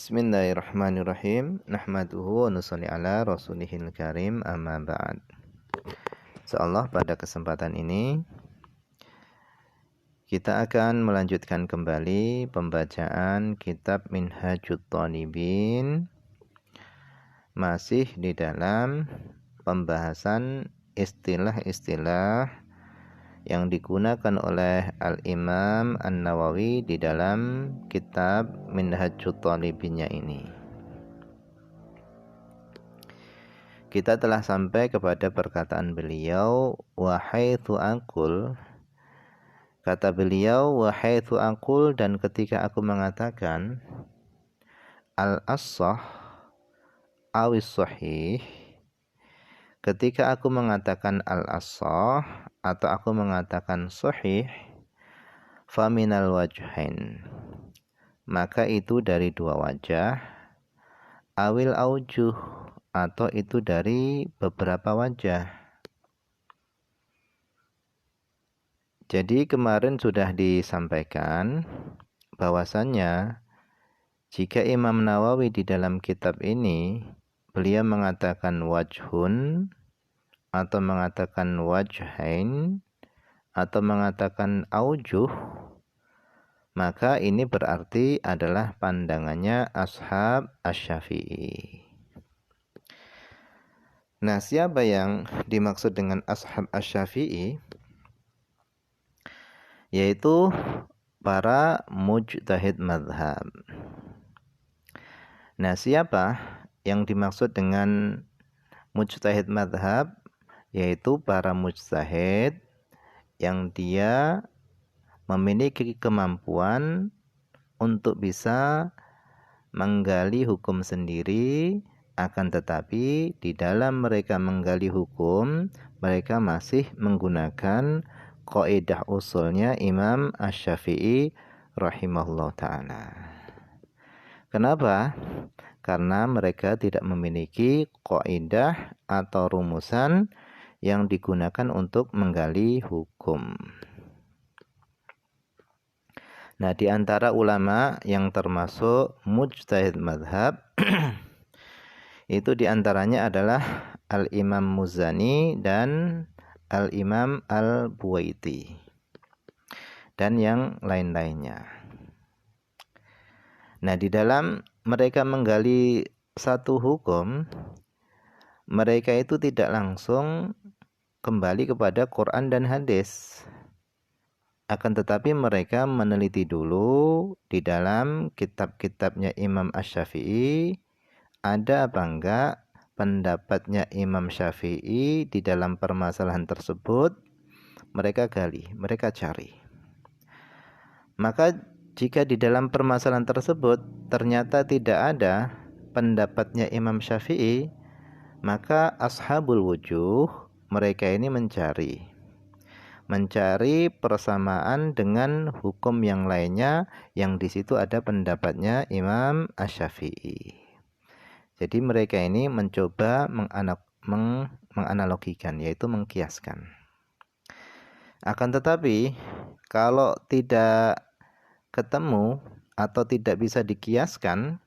Bismillahirrahmanirrahim. Nahmaduhu wa nusalli ala rasulihil karim, amma ba'd. Insyaallah pada kesempatan ini kita akan melanjutkan kembali pembacaan kitab Minhajut Thalibin, masih di dalam pembahasan istilah-istilah yang digunakan oleh Al-Imam An-Nawawi di dalam kitab Minhajut Thalibinnya ini. Kita telah sampai kepada perkataan beliau, wa haitsu aqul. Kata beliau, wa haitsu aqul, dan ketika aku mengatakan al-ashah awis sahih. Ketika aku mengatakan al-ashah atau aku mengatakan sahih, faminal wajhain, maka itu dari dua wajah, awil aujuh, atau itu dari beberapa wajah. Jadi kemarin sudah disampaikan bahwasannya jika Imam Nawawi di dalam kitab ini beliau mengatakan wajhun atau mengatakan wajhain atau mengatakan aujuh, maka ini berarti adalah pandangannya ashab asy-Syafi'i. Nah, siapa yang dimaksud dengan ashab asy-Syafi'i? Yaitu para mujtahid mazhab. Nah, siapa yang dimaksud dengan mujtahid mazhab? Yaitu para mujtahid yang dia memiliki kemampuan untuk bisa menggali hukum sendiri, akan tetapi di dalam mereka menggali hukum, mereka masih menggunakan kaidah usulnya Imam Asy-Syafi'i rahimahullah ta'ala. Kenapa? Karena mereka tidak memiliki kaidah atau rumusan yang digunakan untuk menggali hukum. Nah, di antara ulama yang termasuk mujtahid mazhab itu diantaranya adalah Al-Imam Muzani dan Al-Imam Al-Buwaiti dan yang lain-lainnya. Nah, di dalam mereka menggali satu hukum, mereka itu tidak langsung kembali kepada Quran dan hadis. Akan tetapi mereka meneliti dulu di dalam kitab-kitabnya Imam Asy-Syafi'i, ada apa enggak pendapatnya Imam Syafi'i di dalam permasalahan tersebut. Mereka gali, mereka cari. Maka jika di dalam permasalahan tersebut ternyata tidak ada pendapatnya Imam Syafi'i, maka ashabul wujuh, mereka ini mencari persamaan dengan hukum yang lainnya yang di situ ada pendapatnya Imam Asy-Syafi'i. Jadi mereka ini mencoba menganalogikan, yaitu mengkiaskan. Akan tetapi kalau tidak ketemu atau tidak bisa dikiaskan,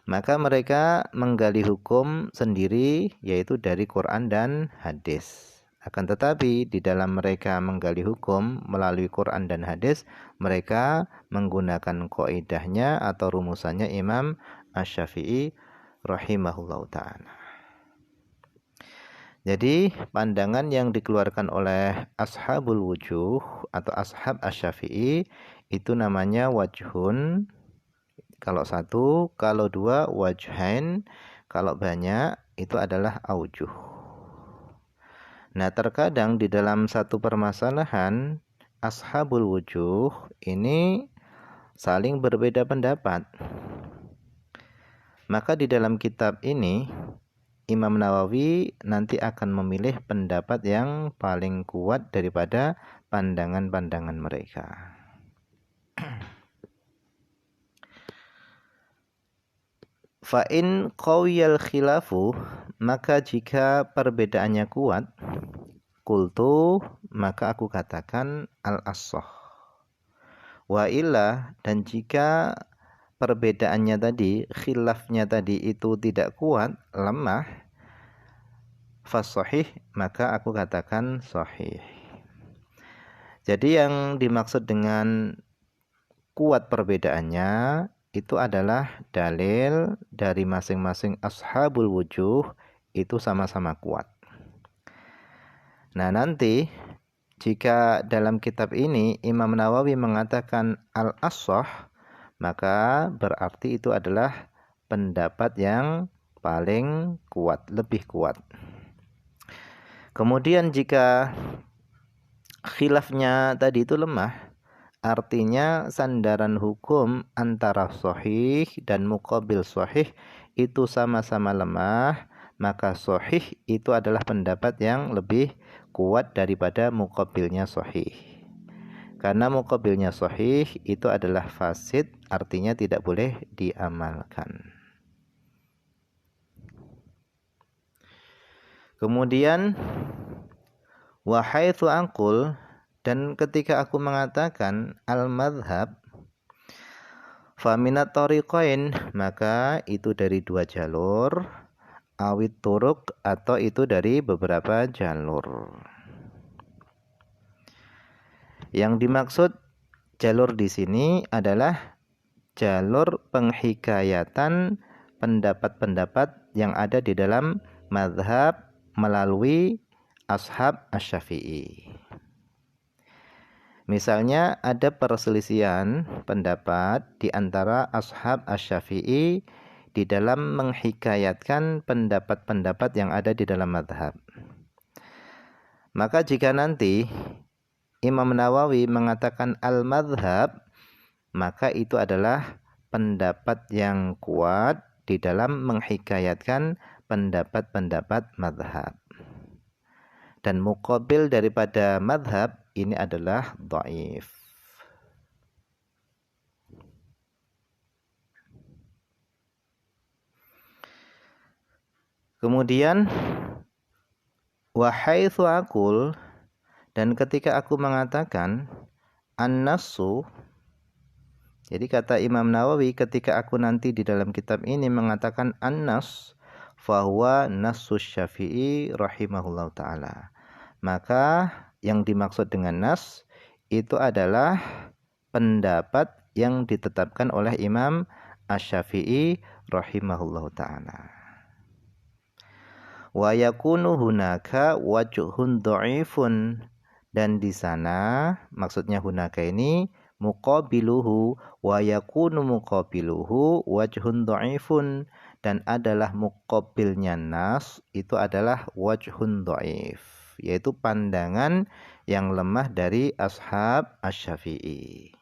maka mereka menggali hukum sendiri, yaitu dari Quran dan hadis. Akan tetapi di dalam mereka menggali hukum melalui Quran dan hadis, mereka menggunakan kaidahnya atau rumusannya Imam Asy-Syafi'i rahimahullahu ta'ala. Jadi pandangan yang dikeluarkan oleh ashabul wujuh atau ashab asy-Syafi'i itu namanya wajhun kalau satu, kalau dua wajhain, kalau banyak itu adalah aujuh. Nah, terkadang di dalam satu permasalahan ashabul wujuh ini saling berbeda pendapat. Maka di dalam kitab ini Imam Nawawi nanti akan memilih pendapat yang paling kuat daripada pandangan-pandangan mereka. Fa'in qawiyal khilafu, maka jika perbedaannya kuat, qultu, maka aku katakan al-ashah. Wa illa, dan jika perbedaannya tadi, khilafnya tadi itu tidak kuat, lemah, fasahih, maka aku katakan sahih. Jadi yang dimaksud dengan kuat perbedaannya itu adalah dalil dari masing-masing ashabul wujuh itu sama-sama kuat. Nah, nanti jika dalam kitab ini Imam Nawawi mengatakan al-ashah, maka berarti itu adalah pendapat yang paling kuat, lebih kuat. Kemudian jika khilafnya tadi itu lemah, artinya sandaran hukum antara sahih dan muqabil sahih itu sama-sama lemah, maka sahih itu adalah pendapat yang lebih kuat daripada muqabilnya sahih. Karena muqabilnya sahih itu adalah fasid, artinya tidak boleh diamalkan. Kemudian wa haitsu aqul, dan ketika aku mengatakan al-madhab faminat tariqain, maka itu dari dua jalur, awit turuk, atau itu dari beberapa jalur. Yang dimaksud jalur di sini adalah jalur penghikayatan pendapat-pendapat yang ada di dalam mazhab melalui ashab asy-Syafi'i. Misalnya ada perselisihan pendapat di antara ashab asy-Syafi'i di dalam menghikayatkan pendapat-pendapat yang ada di dalam mazhab. Maka jika nanti Imam Nawawi mengatakan al-madhab, maka itu adalah pendapat yang kuat di dalam menghikayatkan pendapat-pendapat mazhab. Dan muqabil daripada mazhab ini adalah dhaif. Kemudian wa haitsu aqul, dan ketika aku mengatakan an-nassu, jadi kata Imam Nawawi ketika aku nanti di dalam kitab ini mengatakan an-nass, fahuwa nassus Syafi'i rahimahullahu ta'ala, maka yang dimaksud dengan nas itu adalah pendapat yang ditetapkan oleh Imam Asy-Syafi'i rahimahullahu ta'ala. Wa yakunu hunaka wajhun dha'ifun, dan di sana maksudnya hunaka ini muqabiluhu, wa yakunu muqabiluhu wajhun dha'ifun, dan adalah muqabilnya nas itu adalah wajhun dha'if, yaitu pandangan yang lemah dari ashab asy-Syafi'i.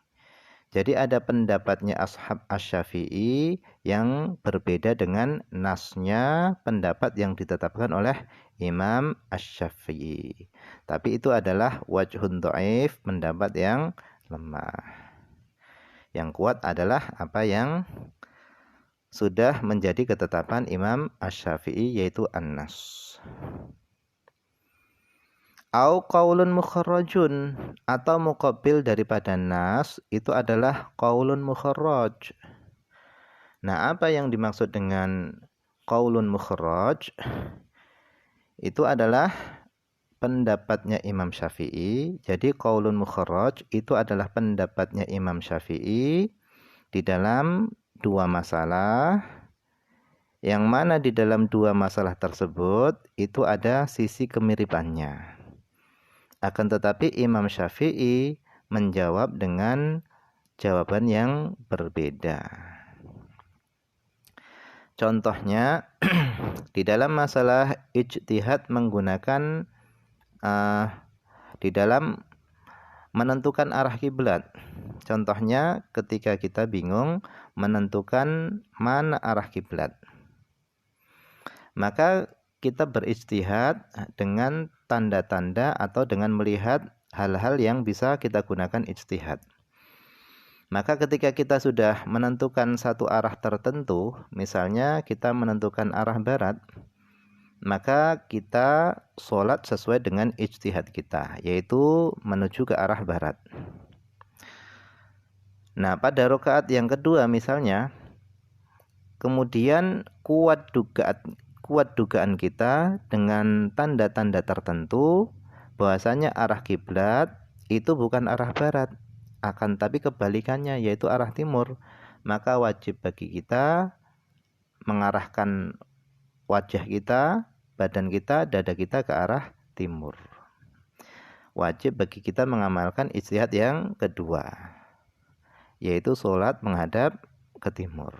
Jadi ada pendapatnya ashab asy-Syafi'i yang berbeda dengan nasnya pendapat yang ditetapkan oleh Imam Asy-Syafi'i. Tapi itu adalah wajhun dhaif, pendapat yang lemah. Yang kuat adalah apa yang sudah menjadi ketetapan Imam Asy-Syafi'i, yaitu an-nas. Au qaulun mukharrajun, atau muqabil daripada nas itu adalah qaulun mukharraj. Nah, apa yang dimaksud dengan qaulun mukharraj? Itu adalah pendapatnya Imam Syafi'i. Jadi qaulun mukharraj itu adalah pendapatnya Imam Syafi'i di dalam dua masalah, yang mana di dalam dua masalah tersebut itu ada sisi kemiripannya. Akan tetapi Imam Syafi'i menjawab dengan jawaban yang berbeda. Contohnya di dalam masalah ijtihad menggunakan di dalam menentukan arah kiblat. Contohnya ketika kita bingung menentukan mana arah kiblat, maka kita berijtihad dengan tanda-tanda atau dengan melihat hal-hal yang bisa kita gunakan ijtihad. Maka ketika kita sudah menentukan satu arah tertentu, misalnya kita menentukan arah barat, maka kita sholat sesuai dengan ijtihad kita, yaitu menuju ke arah barat. Nah, pada rakaat yang kedua misalnya, kemudian kuat dugaan kita dengan tanda-tanda tertentu bahwasanya arah kiblat itu bukan arah barat, akan tapi kebalikannya yaitu arah timur. Maka wajib bagi kita mengarahkan wajah kita, badan kita, dada kita ke arah timur. Wajib bagi kita mengamalkan ijtihad yang kedua, yaitu sholat menghadap ke timur.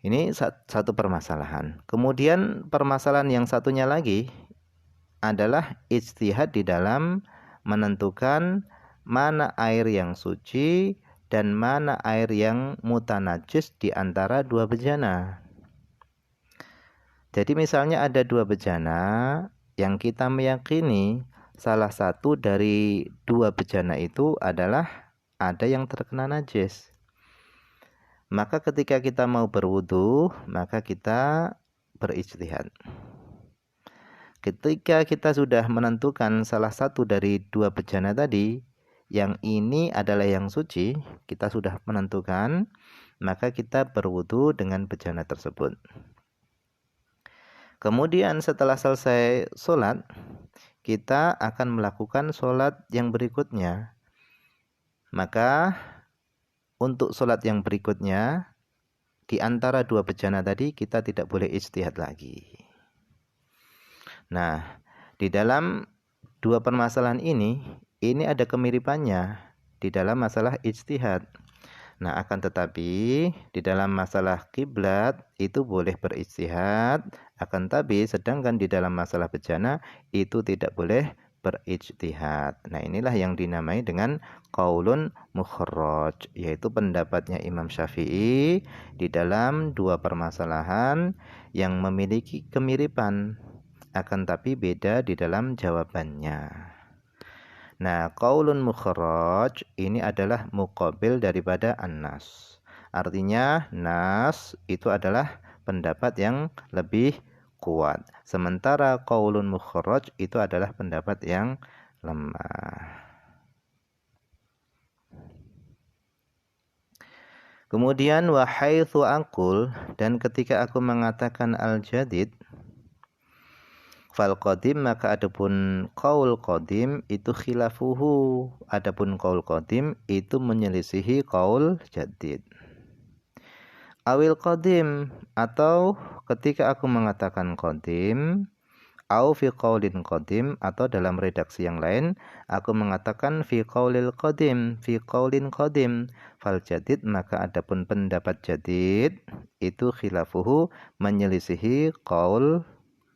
Ini satu permasalahan. Kemudian permasalahan yang satunya lagi adalah ijtihad di dalam menentukan mana air yang suci dan mana air yang mutanajis di antara dua bejana. Jadi misalnya ada dua bejana yang kita meyakini salah satu dari dua bejana itu adalah ada yang terkena najis. Maka ketika kita mau berwudu, maka kita berijtihad. Ketika kita sudah menentukan salah satu dari dua bejana tadi, yang ini adalah yang suci, kita sudah menentukan, maka kita berwudu dengan bejana tersebut. Kemudian setelah selesai sholat, kita akan melakukan sholat yang berikutnya. Maka untuk sholat yang berikutnya, di antara dua bejana tadi kita tidak boleh ijtihad lagi. Nah, di dalam dua permasalahan ini ada kemiripannya di dalam masalah ijtihad. Nah, akan tetapi di dalam masalah kiblat itu boleh berijtihad, akan tapi sedangkan di dalam masalah bejana itu tidak boleh berijtihad. Nah, inilah yang dinamai dengan qaulun mukharraj, yaitu pendapatnya Imam Syafi'i di dalam dua permasalahan yang memiliki kemiripan, akan tapi beda di dalam jawabannya. Nah, qaulun mukharraj ini adalah muqabil daripada an-nas. Artinya nas itu adalah pendapat yang lebih kuat. Sementara qaulun mukharraj itu adalah pendapat yang lemah. Kemudian wa haitsu aqul, dan ketika aku mengatakan al-jadid fal qadim, maka adapun qaul qadim itu khilafuhu, adapun qaul qadim itu menyelisihi qaul jadid. Awil qadim, atau ketika aku mengatakan qadim, au fi qaulin qadim, atau dalam redaksi yang lain aku mengatakan fi qaulil qadim, fi qaulin qadim fal jadid, maka adapun pendapat jadid itu khilafuhu menyelisihi qaul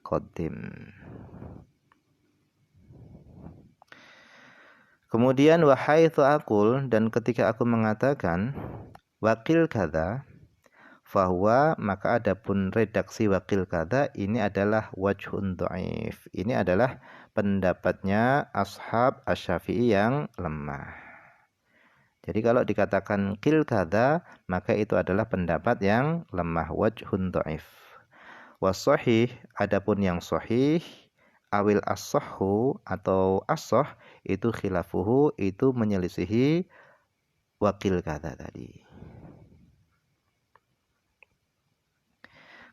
qadim. Kemudian wa haitsu aqul, dan ketika aku mengatakan waqil kadza fahuwa, maka adapun redaksi waqil kadza ini adalah wajhun dhaif. Ini adalah pendapatnya ashab asy-Syafi'i yang lemah. Jadi kalau dikatakan qil kadza, maka itu adalah pendapat yang lemah, wajhun dhaif. Wasahih, adapun yang sahih, awil as-sahhu atau as-sah itu khilafuhu, itu menyelisihi waqil kadza tadi.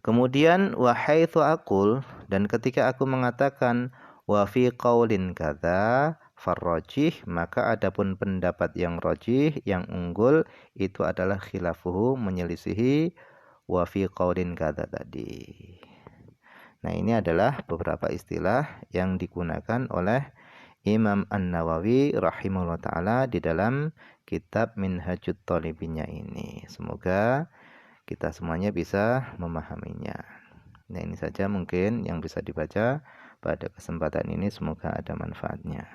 Kemudian wa haitsu aqul, dan ketika aku mengatakan wa fi qaulin kadza farrajih, maka adapun pendapat yang rajih, yang unggul itu adalah khilafuhu, menyelisihi wa fi qaulin kadza tadi. Nah, ini adalah beberapa istilah yang digunakan oleh Imam An-Nawawi rahimahullah ta'ala di dalam kitab Minhajut Thalibinnya ini. Semoga kita semuanya bisa memahaminya. Nah, ini saja mungkin yang bisa dibaca pada kesempatan ini, semoga ada manfaatnya.